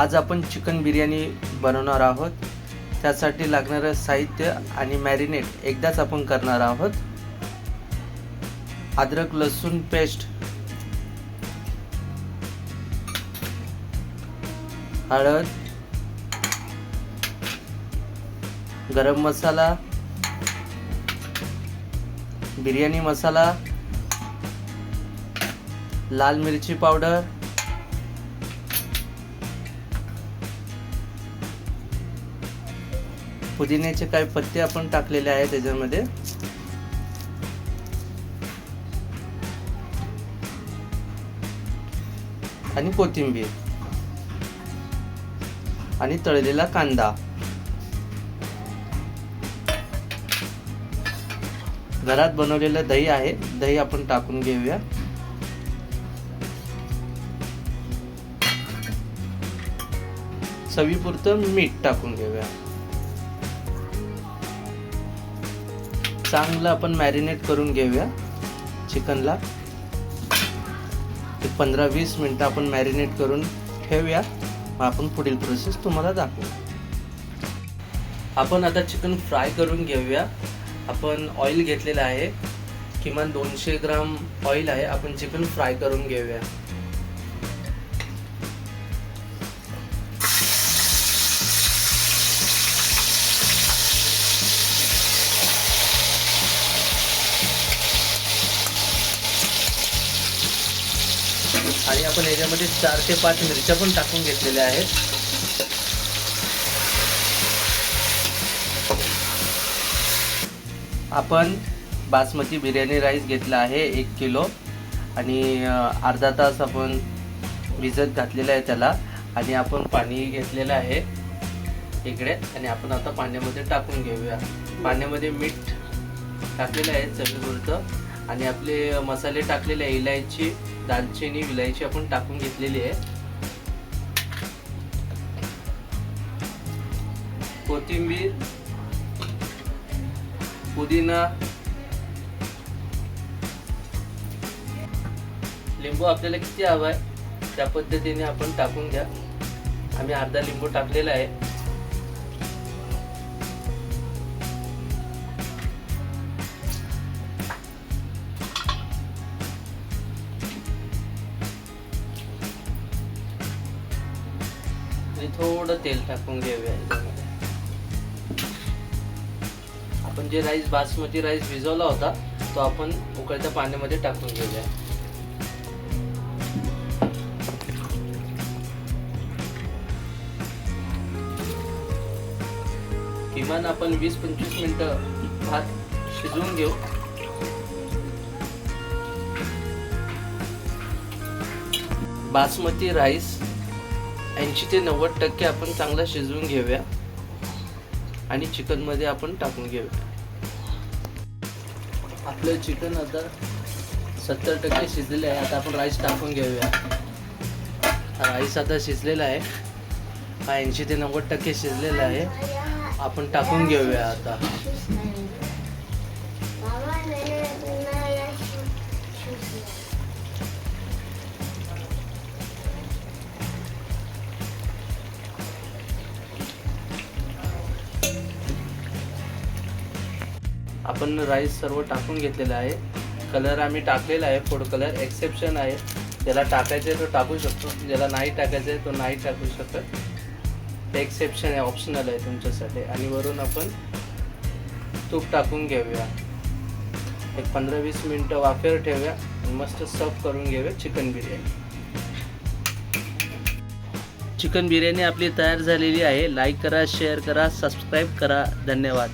आज आपण चिकन बिर्याणी बनवणार आहोत. त्यासाठी लागणारं साहित्य आणि मॅरिनेट एकदाच आपण करणार आहोत. अद्रक लसूण पेस्ट, हळद, गरम मसाला, बिर्याणी मसाला, लाल मिरची पावडर, पुदिन्याचे काही पत्ते आपण टाकलेले आहेत त्याच्यामध्ये, आणि कोथिंबीर आणि तळलेला कांदा. घरात बनवलेलं दही आहे, दही आपण टाकून घेऊया. चवीपुरतं मीठ टाकून घेऊया. चांगलं आपण मॅरिनेट करून घेऊया चिकनला. 15-20 मिनिटं आपण मॅरिनेट करून ठेवूया. मग आपण पुढील प्रोसेस तुम्हाला दाखवू. आपण आता चिकन फ्राय करून घेऊया. आपण ऑइल घेतलेलं आहे, किमान 200 ग्राम ऑइल आहे. आपण चिकन फ्राय करून घेऊया. आणि आपण याच्यामध्ये 4 ते 5 मिरच्या पण टाकून घेतलेल्या आहेत. आपण बासमती बिर्याणी राईस घेतला आहे 1 किलो आणि अर्धा तास आपण भिजत घातलेला आहे त्याला. आणि आपण पाणी घेतलेलं आहे इकडे, आणि आपण आता पाण्यामध्ये टाकून घेऊया. पाण्यामध्ये मीठ टाकलेलं आहे चवीपुरतं, आणि आपले मसाले टाकलेले आहे. इलायची, दालचिनी, विलायची आपण टाकून घेतलेली आहे. कोथिंबीर, पुदिना, लिंबू आपल्याला किती हवा आहे त्या पद्धतीने आपण टाकून घ्या. आम्ही अर्धा लिंबू टाकलेला आहे. थोडं तेल टाकून घेऊया. आपण जे राईस, बासमती राईस भिजवला होता तो आपण उकळत्या पाण्यामध्ये टाकून घेऊया. किमान आपण 20-25 मिनिटं भात शिजवून घेऊ. बासमती राईस 80 ते 90% आपण चांगला शिजवून घेऊया आणि चिकन मध्ये आपण टाकून घेऊया. आपलं चिकन आता 70% शिजलेलं आहे. आता आपण राईस टाकून घेऊया. राईस आता शिजलेला आहे, 80 ते 90% शिजलेला आहे. आपण टाकून घेऊया आता. आपण राईस सर्व टाकून घेतलेला आहे. कलर आम्ही टाकलेला आहे, फूड कलर एक्सेप्शन आहे. ज्याला टाकायचं आहे तो टाकू शकतो, ज्याला नाही टाकायचं आहे तो नाही टाकू शकत. ते एक्सेप्शन आहे, ऑप्शनल आहे तुमच्यासाठी. आणि वरून आपण तूप टाकून घेऊया. 15-20 मिनिटं वाफेवर ठेवूया आणि मस्त सर्व करून घेऊया चिकन बिर्याणी. चिकन बिर्याणी आपली तयार झालेली आहे. लाईक करा, शेअर करा, सबस्क्राईब करा. धन्यवाद.